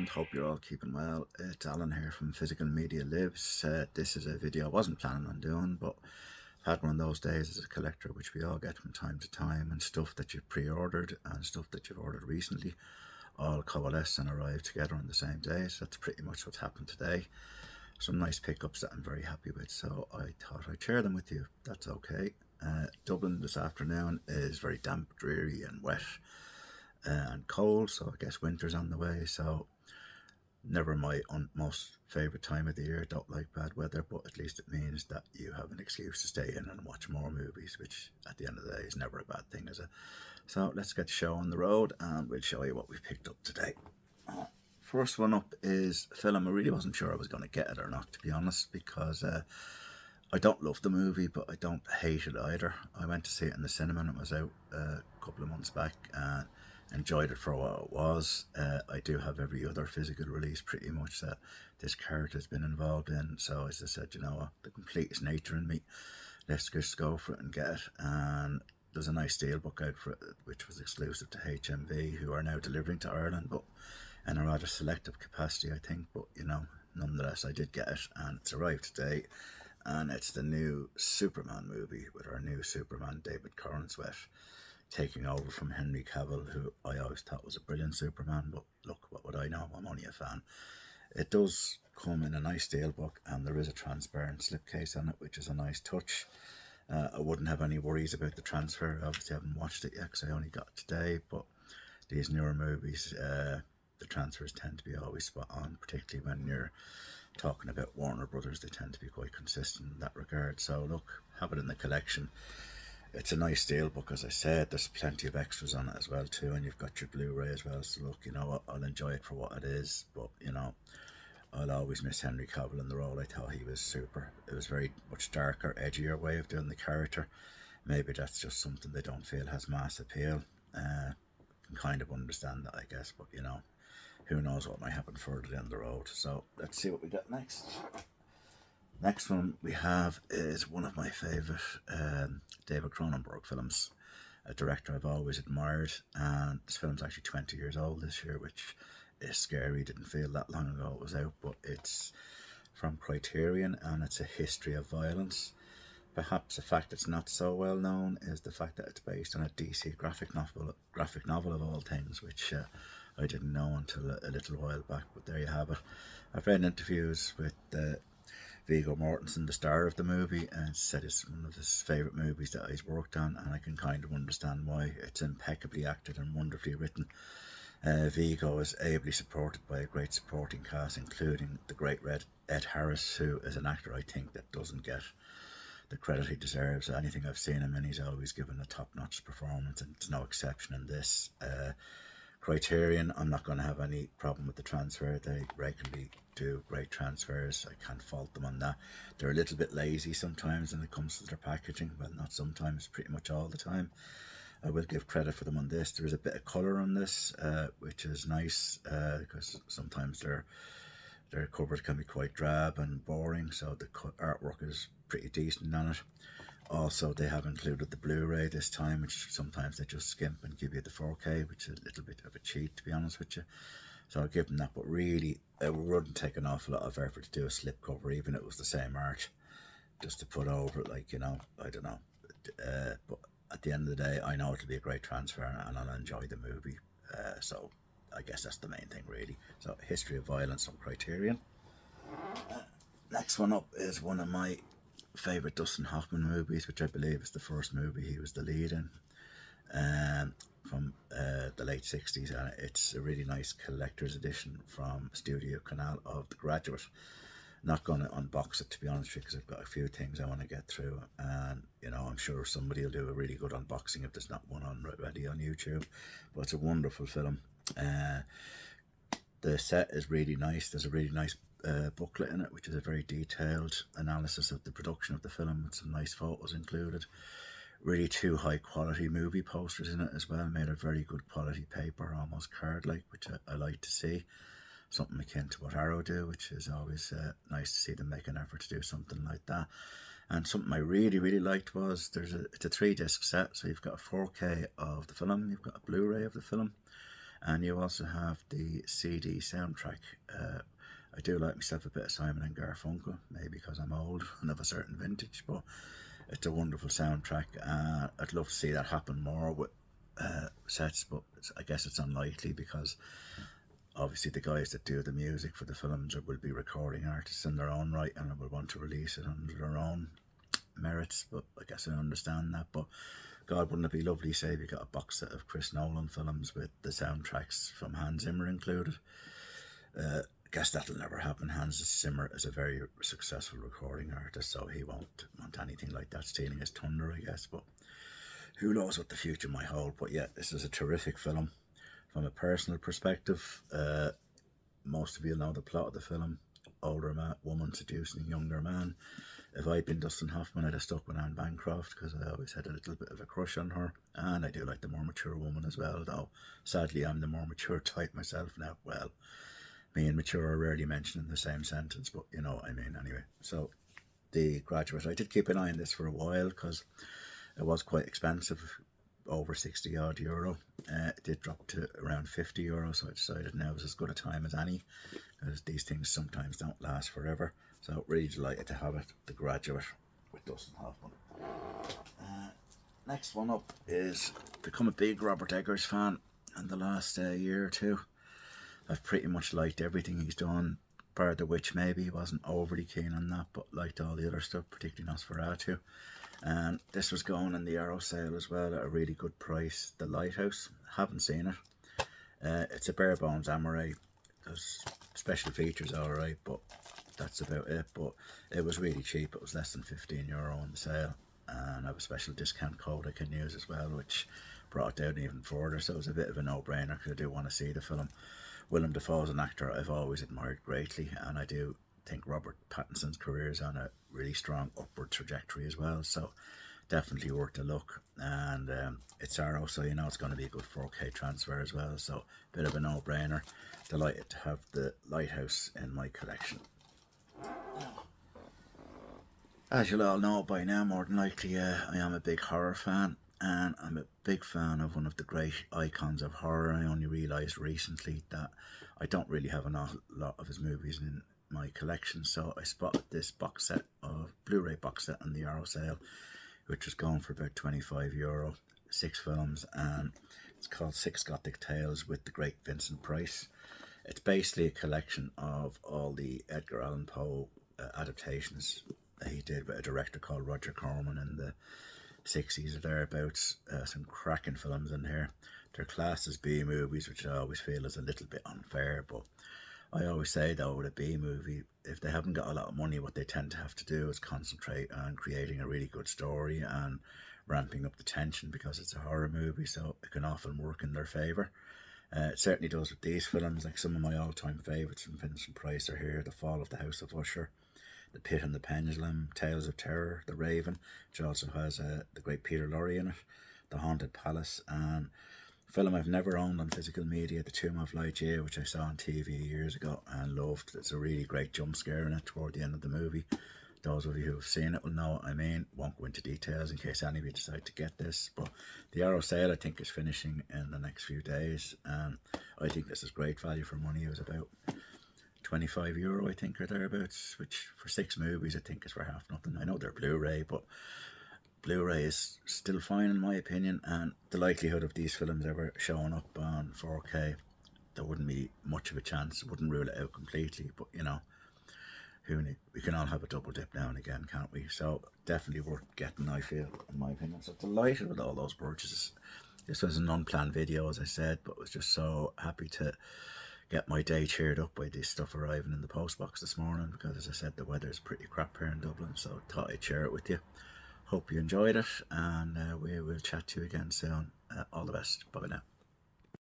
and hope you're all keeping well. It's Alan here from Physical Media Lives. This is a video I wasn't planning on doing, but I've had one of those days as a collector, which we all get from time to time, and stuff that you've pre-ordered and stuff that you've ordered recently all coalesce and arrive together on the same day. So that's pretty much what's happened today. Some nice pickups that I'm very happy with, so I thought I'd share them with you. That's okay. Dublin this afternoon is very damp, dreary and wet and cold, so I guess winter's on the way. So never my most favourite time of the year. Don't like bad weather, but at least it means that you have an excuse to stay in and watch more movies, which at the end of the day is never a bad thing, is it? So let's get the show on the road and we'll show you what we picked up today. First one up is a film I really wasn't sure I was going to get it or not, to be honest, because I don't love the movie, but I don't hate it either. I went to see it in the cinema and it was out a couple of months back and enjoyed it for what it was. I do have every other physical release pretty much that this character has been involved in. So as I said, you know, the completest nature in me, let's just go for it and get it. And there's a nice steelbook out for it, which was exclusive to HMV, who are now delivering to Ireland, but in a rather selective capacity, I think. But, you know, nonetheless, I did get it and it's arrived today. And it's the new Superman movie with our new Superman, David Corenswet, taking over from Henry Cavill, who I always thought was a brilliant Superman, but look, what would I know? I'm only a fan. It does come in a nice steelbook, and there is a transparent slipcase on it, which is a nice touch. I wouldn't have any worries about the transfer. Obviously, I haven't watched it yet because I only got it today, but these newer movies, the transfers tend to be always spot on, particularly when you're talking about Warner Brothers. They tend to be quite consistent in that regard. So look, have it in the collection. It's a nice steelbook, as I said. There's plenty of extras on it as well too, and you've got your Blu-ray as well. So look, you know, I'll enjoy it for what it is, but you know, I'll always miss Henry Cavill in the role. I thought he was super. It was very much darker, edgier way of doing the character. Maybe that's just something they don't feel has mass appeal. Can kind of understand that, I guess, but you know, who knows what might happen further down the road. So let's see what we got next. Next one we have is one of my favourite David Cronenberg films, a director I've always admired, and this film's actually 20 years old this year, which is scary. Didn't feel that long ago it was out, but it's from Criterion and it's a history of violence. Perhaps the fact it's not so well known is the fact that it's based on a DC graphic novel of all things, which I didn't know until a little while back, but there you have it. I've read interviews with Viggo Mortensen, the star of the movie, and said it's one of his favourite movies that he's worked on, and I can kind of understand why. It's impeccably acted and wonderfully written. Viggo is ably supported by a great supporting cast, including the great Ed Harris, who is an actor I think that doesn't get the credit he deserves. Anything I've seen him in, he's always given a top-notch performance, and it's no exception in this. Criterion, I'm not going to have any problem with the transfer. They regularly do great transfers. I can't fault them on that. They're a little bit lazy sometimes when it comes to their packaging. Well, not sometimes, pretty much all the time. I will give credit for them on this. There is a bit of colour on this, which is nice, because sometimes their covers can be quite drab and boring, so the artwork is pretty decent on it. Also, they have included the Blu-ray this time, which sometimes they just skimp and give you the 4K, which is a little bit of a cheat, to be honest with you. So I'll give them that, but really, it wouldn't take an awful lot of effort to do a slipcover, even if it was the same art, just to put over it, like, you know, I don't know. But at the end of the day, I know it'll be a great transfer and I'll enjoy the movie. So I guess that's the main thing, really. So, History of Violence from Criterion. Next one up is one of my favourite Dustin Hoffman movies, which I believe is the first movie he was the lead in, from the late 60s, and it's a really nice collector's edition from Studio Canal of The Graduate. Not going to unbox it, to be honest with you, because I've got a few things I want to get through, and you know, I'm sure somebody will do a really good unboxing if there's not one already on YouTube. But it's a wonderful film. The set is really nice. There's a really nice booklet in it, which is a very detailed analysis of the production of the film with some nice photos included. Really two high quality movie posters in it as well, made of very good quality paper, almost card like, which I like to see. Something akin to what Arrow do, which is always nice to see them make an effort to do something like that. And something I really liked was it's a 3-disc set, so you've got a 4K of the film, you've got a Blu-ray of the film, And you also have the CD soundtrack. I do like myself a bit of Simon and Garfunkel, maybe because I'm old and of a certain vintage, but it's a wonderful soundtrack. I'd love to see that happen more with sets, but I guess it's unlikely because obviously the guys that do the music for the films will be recording artists in their own right and will want to release it under their own merits. But I guess I understand that. But God, wouldn't it be lovely, say, if you got a box set of Chris Nolan films with the soundtracks from Hans Zimmer included? I guess that'll never happen. Hans Zimmer is a very successful recording artist, so he won't want anything like that stealing his thunder, I guess. But who knows what the future might hold. But yeah, this is a terrific film. From a personal perspective, most of you know the plot of the film. Older woman seducing a younger man. If I'd been Dustin Hoffman, I'd have stuck with Anne Bancroft because I always had a little bit of a crush on her. And I do like the more mature woman as well, though sadly I'm the more mature type myself now. Well, me and mature are rarely mentioned in the same sentence, but you know what I mean anyway. So, The Graduate. I did keep an eye on this for a while because it was quite expensive, over 60 odd euro. It did drop to around 50 euro, so I decided now was as good a time as any, because these things sometimes don't last forever. So really delighted to have it, The Graduate with Dustin Hoffman. Next one up is become a big Robert Eggers fan in the last year or two. I've pretty much liked everything he's done, bar the Witch maybe. He wasn't overly keen on that, but liked all the other stuff, particularly Nosferatu. And this was going in the Arrow sale as well at a really good price. The Lighthouse, haven't seen it. It's a bare bones Amaray. There's special features alright, but that's about it. But it was really cheap. It was less than 15 euro on the sale, and I have a special discount code I can use as well, which brought it down even further. So it was a bit of a no-brainer because I do want to see the film. Willem Dafoe is an actor I've always admired greatly, and I do think Robert Pattinson's career is on a really strong upward trajectory as well, so definitely worth a look. And it's Arrow, so you know it's going to be a good 4K transfer as well, so a bit of a no-brainer. Delighted to have The Lighthouse in my collection. As you'll all know by now, more than likely, I am a big horror fan, and I'm a big fan of one of the great icons of horror. I only realised recently that I don't really have a lot of his movies in my collection, so I spotted this box set of Blu-ray box set on the Arrow sale, which was going for about 25 euro, 6 films, and it's called Six Gothic Tales with the great Vincent Price. It's basically a collection of all the Edgar Allan Poe adaptations that he did with a director called Roger Corman in the 60s or thereabouts. Some cracking films in here. They're classed as B movies, which I always feel is a little bit unfair, but I always say though, with a B movie, if they haven't got a lot of money, what they tend to have to do is concentrate on creating a really good story and ramping up the tension, because it's a horror movie, so it can often work in their favour. It certainly does with these films. Like some of my all-time favourites from Vincent Price are here: The Fall of the House of Usher, The Pit and the Pendulum, Tales of Terror, The Raven, which also has the great Peter Lorre in it, The Haunted Palace, and a film I've never owned on physical media, The Tomb of Ligeia, which I saw on TV years ago and loved. It's a really great jump scare in it toward the end of the movie. Those of you who have seen it will know what I mean. Won't go into details in case any of you decide to get this, but the Arrow sale I think is finishing in the next few days, and I think this is great value for money. It was about 25 euro I think or thereabouts, which for 6 movies I think is for half nothing. I know they're Blu-ray, but Blu-ray is still fine in my opinion, and the likelihood of these films ever showing up on 4K, there wouldn't be much of a chance. Wouldn't rule it out completely, but you know, who knew? We can all have a double dip now and again, can't we? So definitely worth getting, I feel, in my opinion. So delighted with all those purchases. This was an unplanned video, as I said, but was just so happy to get my day cheered up by this stuff arriving in the post box this morning, because as I said, the weather's pretty crap here in Dublin, so I thought I'd share it with you. Hope you enjoyed it, and we will chat to you again soon. All the best. Bye now.